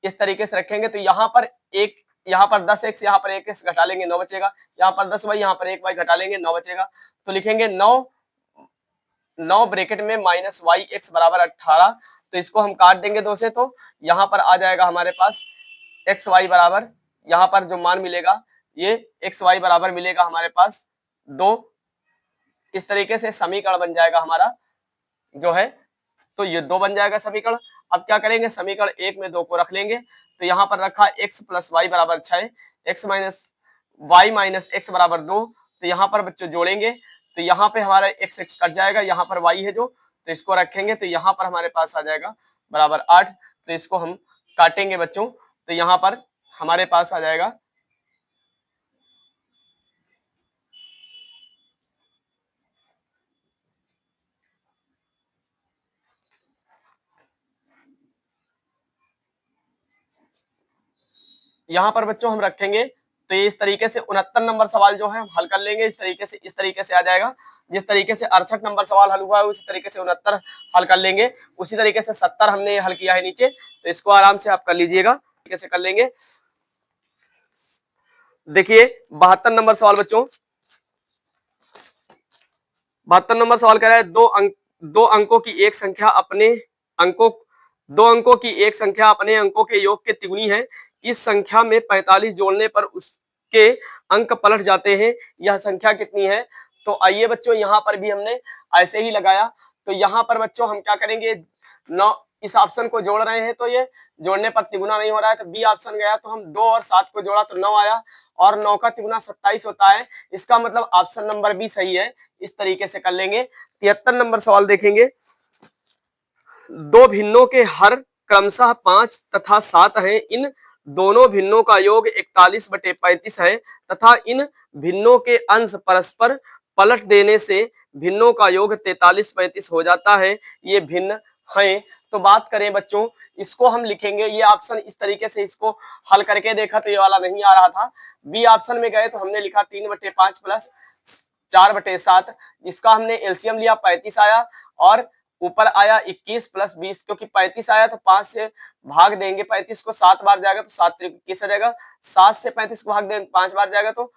इस तरीके से रखेंगे। तो यहाँ पर एक, यहाँ पर 10x, यहाँ पर 1x घटा लेंगे 9 बचेगा, यहाँ पर 10y, यहाँ पर 1y घटा लेंगे 9 बचेगा। तो लिखेंगे 9 ब्रैकेट में माइनस वाई एक्स बराबर 18। तो इसको हम काट देंगे 2 से, तो यहाँ पर आ जाएगा हमारे पास एक्स वाई बराबर, यहाँ पर जो मान मिलेगा ये एक्स वाई बराबर मिलेगा हमारे पास 2। इस तरीके से समीकरण बन जाएगा हमारा जो है, तो ये 2 बन जाएगा समीकरण। अब क्या करेंगे, समीकरण 1 में 2 को रख लेंगे। तो यहाँ पर रखा x प्लस वाई बराबर 6, x minus Y minus X बराबर 2। तो यहाँ पर बच्चों जोड़ेंगे तो यहाँ पे हमारा x x कट जाएगा, यहाँ पर y है जो, तो इसको रखेंगे तो यहाँ पर हमारे पास आ जाएगा बराबर 8। तो इसको हम काटेंगे बच्चों, तो यहाँ पर हमारे पास आ जाएगा यहाँ पर बच्चों हम रखेंगे। तो ये इस तरीके से 69 नंबर सवाल जो है हम हल कर लेंगे, इस तरीके से आ जाएगा। जिस तरीके से 68 नंबर सवाल हल हुआ है उसी तरीके से 69 हल कर लेंगे। उसी तरीके से 70 हमने हल किया है नीचे, तो इसको आराम से आप कर लीजिएगा, कैसे कर लेंगे। देखिए 72 नंबर सवाल बच्चों, 72 नंबर सवाल कह रहा है दो अंकों की एक संख्या अपने अंकों के योग के तिगुनी है। इस संख्या में 45 जोड़ने पर उसके अंक पलट जाते हैं, यह संख्या कितनी है। तो आइए बच्चों यहाँ पर भी हमने ऐसे ही लगाया। तो यहाँ पर बच्चों हम क्या करेंगे, 9 इस ऑप्शन को जोड़ रहे हैं तो ये जोड़ने पर तिगुना नहीं हो रहा है, तो बी ऑप्शन गया, तो हम 2 और 7 को जोड़ा तो 9 आया, और 9 का तिगुना 27 होता है। इसका मतलब ऑप्शन नंबर बी सही है। इस तरीके से कर लेंगे। 73 नंबर सवाल देखेंगे। दो भिन्नों के हर क्रमशः 5 तथा 7 है। इन दोनों भिन्नों का योग 41/35 है तथा इन भिन्नों के अंश परस्पर पलट देने से भिन्नों का योग 43/35 हो जाता है। ये भिन्न हैं। तो बात करें बच्चों, इसको हम लिखेंगे, ये ऑप्शन इस तरीके से इसको हल करके देखा तो ये वाला नहीं आ रहा था। बी ऑप्शन में गए तो हमने लिखा 3/5 प्लस 4/7, इसका हमने एलसीएम लिया 35 आया, और ऊपर आया 21 प्लस 20, क्योंकि 35 आया तो 5 से भाग देंगे, 35 को 7 बार जाएगा तो 7 त्रिक 21 आ जाएगा, 7 से 35 को भाग देंगे 5 बार जाएगा तो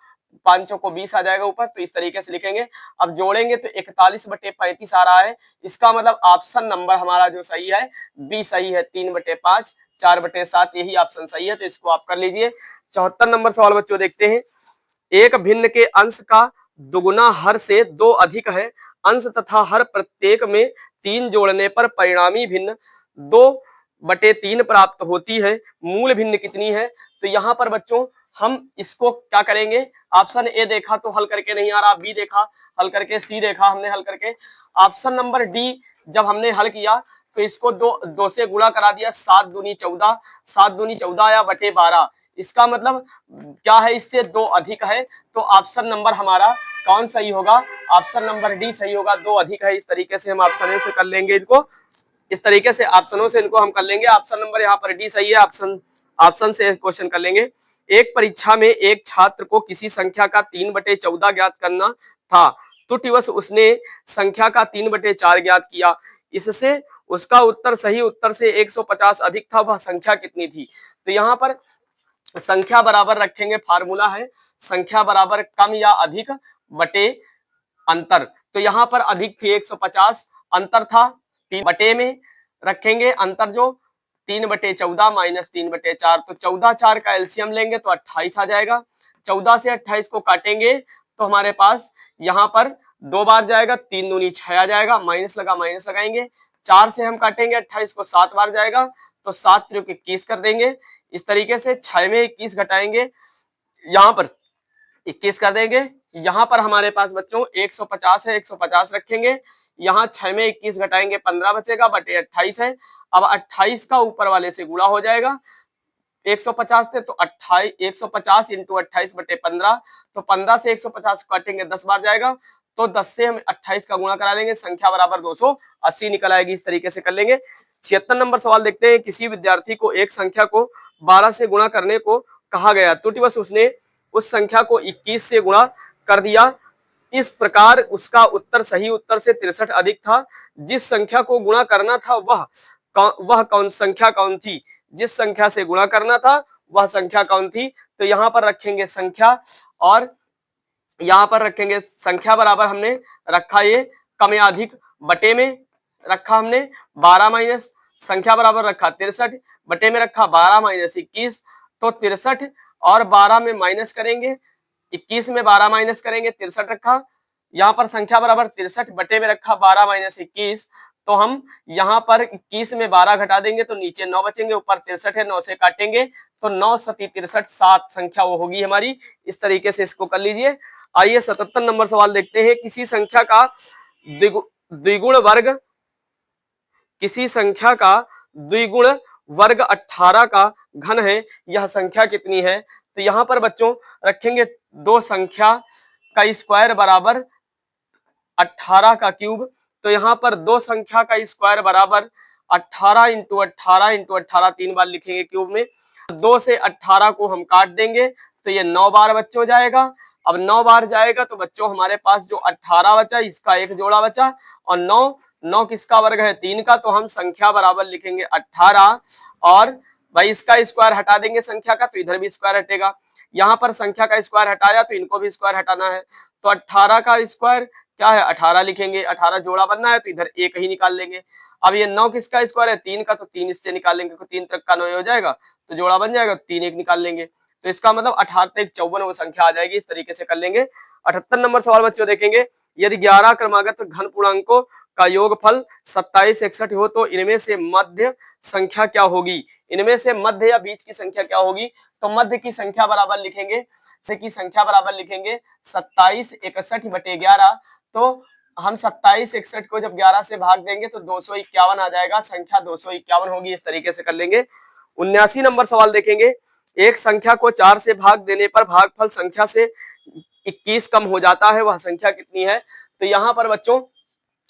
5 को 20 आ जाएगा ऊपर। तो इस तरीके से लिखेंगे। अब जोड़ेंगे तो 41/35 आ रहा है। इसका मतलब ऑप्शन नंबर हमारा जो सही है बी सही है, 3/5 4/7 यही ऑप्शन सही है। तो इसको आप कर लीजिए। 74 नंबर सवाल बच्चों देखते हैं। एक भिन्न के अंश का दुगुना हर से 2 अधिक है, अंश तथा हर प्रत्येक में 3 जोड़ने पर परिणामी भिन्न 2/3 प्राप्त होती है, मूल भिन्न कितनी है? तो यहाँ पर बच्चों हम इसको क्या करेंगे, ऑप्शन ए देखा तो हल करके नहीं आ रहा, बी देखा हल करके, सी देखा हमने हल करके, ऑप्शन नंबर डी जब हमने हल किया तो इसको 2 से गुणा करा दिया, 7 दूनी 14, 7 दूनी 14 आया बटे 12। इसका मतलब क्या है, इससे 2 अधिक है। तो ऑप्शन नंबर हमारा कौन सही होगा? ऑप्शन नंबर डी सही होगा, 2 अधिक है। इस तरीके से हम ऑप्शन से कर लेंगे इनको, इस तरीके से ऑप्शनों से इनको हम कर लेंगे। ऑप्शन नंबर यहाँ पर डी सही है। ऑप्शन से क्वेश्चन कर लेंगे। एक परीक्षा में एक छात्र को किसी संख्या का 3/14 ज्ञात करना था, त्रुटिवश उसने संख्या का 3/4 ज्ञात किया, इससे उसका उत्तर सही उत्तर से 150 अधिक था, वह संख्या कितनी थी? तो यहाँ पर संख्या बराबर रखेंगे, फार्मूला है संख्या बराबर कम या अधिक बटे अंतर। तो यहाँ पर अधिक थी 150, अंतर था 3 बटे में रखेंगे अंतर जो 3/14 माइनस 3/4। तो 14 4 का एलसीएम लेंगे तो 28 आ जाएगा। 14 से 28 को काटेंगे तो हमारे पास यहाँ पर 2 बार जाएगा, 3 दूनी 6 आ जाएगा, माइनस लगा माइनस लगाएंगे। 4 से हम काटेंगे 28 को 7 बार जाएगा तो 7 त्रिक 21 कर देंगे। इस तरीके से 6 में 21 घटाएंगे, यहाँ पर 21 कर देंगे। यहाँ पर हमारे पास बच्चों 150 है, 150 रखेंगे। यहाँ 6 में 21 घटाएंगे 15 बचेगा बटे 28 है। अब 28 का ऊपर वाले से गुणा हो जाएगा, 150 थे तो 28, 150 इंटू 28 बटे 15। तो 15 से 150 काटेंगे 10 बार जाएगा तो 10 से हम 28 का गुणा करा लेंगे, संख्या बराबर 280 निकल आएगी। इस तरीके से कर लेंगे। 76 नंबर सवाल देखते हैं। किसी विद्यार्थी को एक संख्या को 12 से गुणा करने को कहा गया, त्रुटिवश उसने उस संख्या को 21 से गुणा कर दिया, इस प्रकार उसका उत्तर सही उत्तर से 63 अधिक था। जिस संख्या को गुणा करना था वह कौन संख्या कौन थी? जिस संख्या से गुणा करना था वह संख्या कौन थी? तो यहाँ पर रखेंगे संख्या, और यहाँ पर रखेंगे संख्या बराबर हमने रखा ये कम या अधिक बटे में रखा हमने 12 माइनस संख्या बराबर रखा 63 बटे में रखा 12 माइनस 21। तो 63 और 12 में माइनस करेंगे, 21 में 12 माइनस करेंगे 63 रखा। यहाँ पर संख्या बराबर 63 बटे में रखा 12 माइनस 21। तो हम यहाँ पर 21 में 12 घटा देंगे तो नीचे 9 बचेंगे, ऊपर 63 है, 9 से काटेंगे तो 9 सती 63 7 संख्या वो होगी हमारी। इस तरीके से इसको कर लीजिए। आइए 77 नंबर सवाल देखते हैं। किसी संख्या का द्विगुण वर्ग, किसी संख्या का द्विगुण वर्ग 18 का घन है, यह संख्या कितनी है? तो यहाँ पर बच्चों रखेंगे दो संख्या का स्क्वायर बराबर 18 का क्यूब। तो यहाँ पर दो संख्या का स्क्वायर बराबर 18 इंटू 18 इंटू 18 3 बार लिखेंगे क्यूब में। 2 से 18 को हम काट देंगे तो ये 9 बार बच्चों जाएगा। अब 9 बार जाएगा तो बच्चों हमारे पास जो 18 बचा इसका एक जोड़ा बचा, और 9 किसका वर्ग है? 3 का। तो हम संख्या बराबर लिखेंगे 18, और भाई इसका स्क्वायर हटा देंगे संख्या का तो इधर भी स्क्वायर हटेगा। यहाँ पर संख्या का स्क्वायर हटाया तो इनको भी स्क्वायर हटाना है। तो 18 का स्क्वायर क्या है? 18 लिखेंगे, 18 जोड़ा बनना है तो इधर एक ही निकाल लेंगे। अब ये 9 किसका स्क्वायर है? 3 का। तो 3 इससे निकाल लेंगे, 3 तक का 9 हो जाएगा तो जोड़ा बन जाएगा, 3 एक निकाल लेंगे। तो इसका मतलब 18 1 54 वो संख्या आ जाएगी। इस तरीके से कर लेंगे। 78 नंबर सवाल बच्चों देखेंगे। यदि 11 क्रमागत घन पूर्णांकों का योगफल 27 61 हो तो इनमें से मध्य संख्या क्या होगी? इनमें से मध्य या बीच की संख्या क्या होगी? तो मध्य की संख्या बराबर लिखेंगे, से की संख्या बराबर लिखेंगे 27 61 बटे 11। तो हम 27 61 को जब 11 से भाग देंगे तो 251 आ जाएगा, संख्या 251 होगी। इस तरीके से कर लेंगे। 79 नंबर सवाल देखेंगे। एक संख्या को 4 से भाग देने पर भागफल संख्या से 21 कम हो जाता है, वह संख्या कितनी है? तो यहाँ पर बच्चों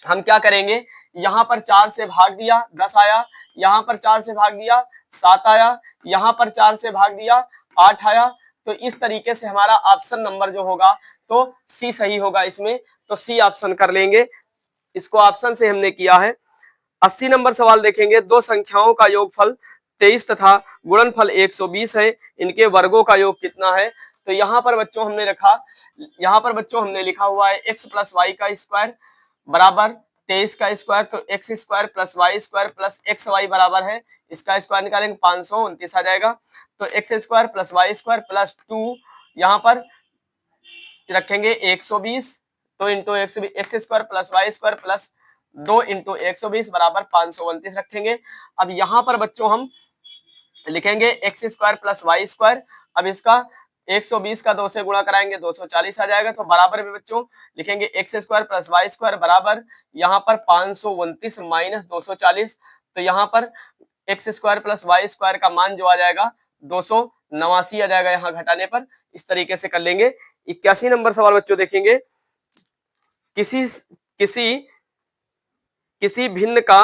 हम क्या करेंगे, यहाँ पर 4 से भाग दिया 10 आया, यहाँ पर 4 से भाग दिया 7 आया, यहाँ पर 4 से भाग दिया 8 आया। तो इस तरीके से हमारा ऑप्शन नंबर जो होगा तो सी सही होगा इसमें। तो सी ऑप्शन कर लेंगे, इसको ऑप्शन से हमने किया है। 80 नंबर सवाल देखेंगे, दो संख्याओं का योगफल 23 तथा गुणनफल 120 है, इनके वर्गों का योग कितना है। तो यहाँ पर बच्चों हमने लिखा हुआ है x प्लस वाई का स्क्वायर बराबर 23 का स्क्वायर, तो X square plus Y square plus X Y बराबर है, इसका स्क्वायर निकालेंगे 529 आ जाएगा। तो X square plus Y square plus 2 यहाँ पर रखेंगे 120, तो into X square plus Y square plus 2 into 120 बराबर 529 रखेंगे। अब यहाँ पर बच्चों हम लिखेंगे X square plus Y square, अब इसका 120 का 2 से गुणा कराएंगे 240 आ जाएगा, तो बराबर में बच्चों लिखेंगे X square plus Y square बराबर यहाँ पर 529 माइनस 240, तो यहाँ पर X square plus Y square का मान जो आ जाएगा 289 आ जाएगा यहाँ घटाने पर। इस तरीके से कर लेंगे। 81 नंबर सवाल बच्चों देखेंगे, किसी किसी किसी भिन्न का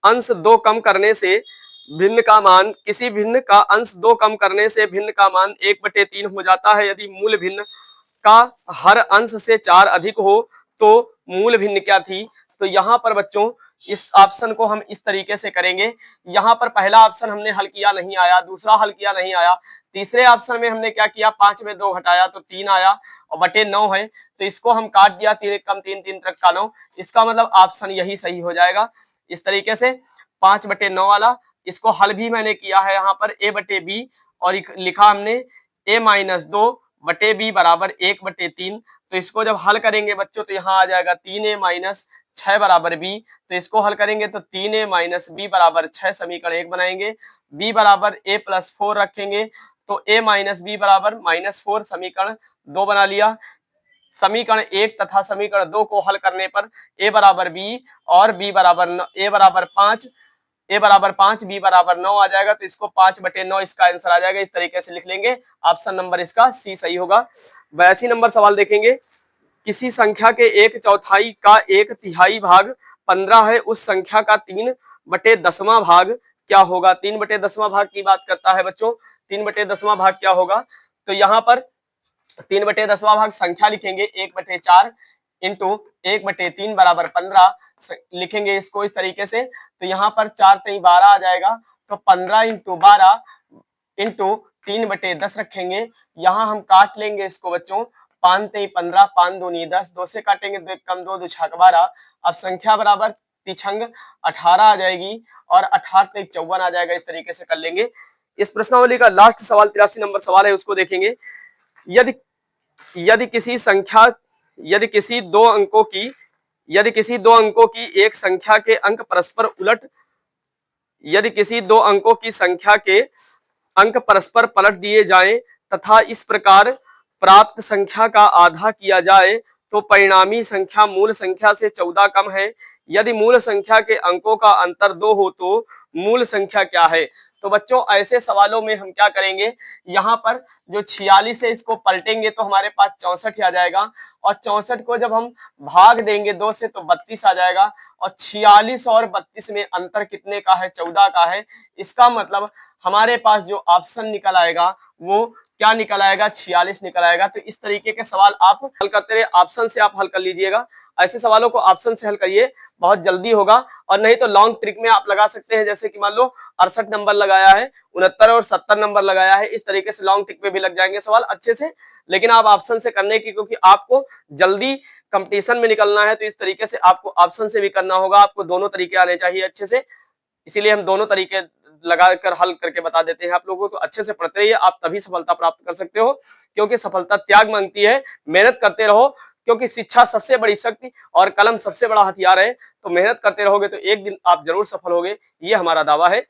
अंश 2 कम करने से भिन्न का मान किसी भिन्न का अंश 2 कम करने से भिन्न का मान 1/3 हो जाता है। यदि मूल भिन्न का हर अंश से 4 अधिक हो तो मूल भिन्न क्या थी। तो यहाँ पर बच्चों इस ऑप्शन को हम इस तरीके से करेंगे। यहाँ पर पहला ऑप्शन हमने हल किया नहीं आया, दूसरा हल किया नहीं आया, तीसरे ऑप्शन में हमने क्या किया 5 में 2 घटाया तो 3 आया और बटे 9 है, तो इसको हम काट दिया 3 कम 3 3 तक का 9, इसका मतलब ऑप्शन यही सही हो जाएगा। इस तरीके से 5/9 वाला इसको हल भी मैंने किया है यहाँ पर a/b और लिखा हमने a-2/b बराबर 1/3। तो इसको जब हल करेंगे बच्चों तो यहाँ आ जाएगा 3a माइनस 6 बराबर b, तो इसको हल करेंगे तो 3a माइनस b बराबर 6 समीकरण 1 बनाएंगे, b बराबर a प्लस 4 रखेंगे तो a माइनस b बराबर -4 समीकरण 2 बना लिया। समीकरण 1 तथा समीकरण 2 को हल करने पर a बराबर b और b बराबर a बराबर 5 b बराबर 9 आ जाएगा, तो इसको 5/9 इसका आंसर आ जाएगा। इस तरीके से लिख लेंगे, ऑप्शन नंबर इसका सी सही होगा। 82 नंबर सवाल देखेंगे, किसी संख्या के 1/4 का 1/3 भाग 15 है, उस संख्या का 3/10वां भाग क्या होगा। 3/10वां भाग की बात करता है बच्चों, 3/10वां भाग क्या होगा। तो यहाँ पर 3/10वां भाग संख्या लिखेंगे 1/4 इंटू 1/3 बराबर 15 लिखेंगे इसको इस तरीके से। तो यहाँ पर 4 से 12 आ जाएगा, तो 15 इंटू 12 इंटू 3/10 रखेंगे। यहाँ हम काट लेंगे इसको बच्चों, 5 से 15 5 दूनी 10, 2 से काटेंगे 2 कम 2 2 छक 12, अब संख्या बराबर तिछंग 18 आ जाएगी और 18 से 54 आ जाएगा। इस तरीके से कर लेंगे। इस प्रश्नावली का लास्ट सवाल 83 नंबर सवाल है, उसको देखेंगे। यदि यदि किसी संख्या यदि किसी दो अंकों की एक संख्या के अंक परस्पर उलट यदि किसी 2 अंकों की संख्या के अंक परस्पर पलट दिए जाएं तथा इस प्रकार प्राप्त संख्या का आधा किया जाए तो परिणामी संख्या मूल संख्या से 14 कम है। यदि मूल संख्या के अंकों का अंतर 2 हो तो मूल संख्या क्या है। तो बच्चों ऐसे सवालों में हम क्या करेंगे, यहाँ पर जो 46 है इसको पलटेंगे तो हमारे पास 64 आ जाएगा, और 64 को जब हम भाग देंगे 2 से तो 32 आ जाएगा, और 46 और 32 में अंतर कितने का है, 14 का है। इसका मतलब हमारे पास जो ऑप्शन निकल आएगा वो क्या निकल आएगा, 46 निकल आएगा। तो इस तरीके के सवाल आप हल करते रहे, ऑप्शन से आप हल कर लीजिएगा। ऐसे सवालों को ऑप्शन से हल करिए, बहुत जल्दी होगा। और नहीं तो लॉन्ग ट्रिक में आप लगा सकते हैं, जैसे कि मान लो 68 नंबर लगाया है, 69 और 70 नंबर लगाया है, इस तरीके से लॉन्ग ट्रिक में भी लग जाएंगे सवाल अच्छे से। लेकिन आप ऑप्शन से करने की, क्योंकि आपको जल्दी कंपटीशन में निकलना है, तो इस तरीके से आपको ऑप्शन से भी करना होगा। आपको दोनों तरीके आने चाहिए अच्छे से, इसीलिए हम दोनों तरीके लगाकर हल करके बता देते हैं आप लोगों को। तो अच्छे से पढ़ते रहिए, आप तभी सफलता प्राप्त कर सकते हो, क्योंकि सफलता त्याग मांगती है। मेहनत करते रहो, क्योंकि शिक्षा सबसे बड़ी शक्ति और कलम सबसे बड़ा हथियार है। तो मेहनत करते रहोगे तो एक दिन आप जरूर सफल होगे, ये हमारा दावा है।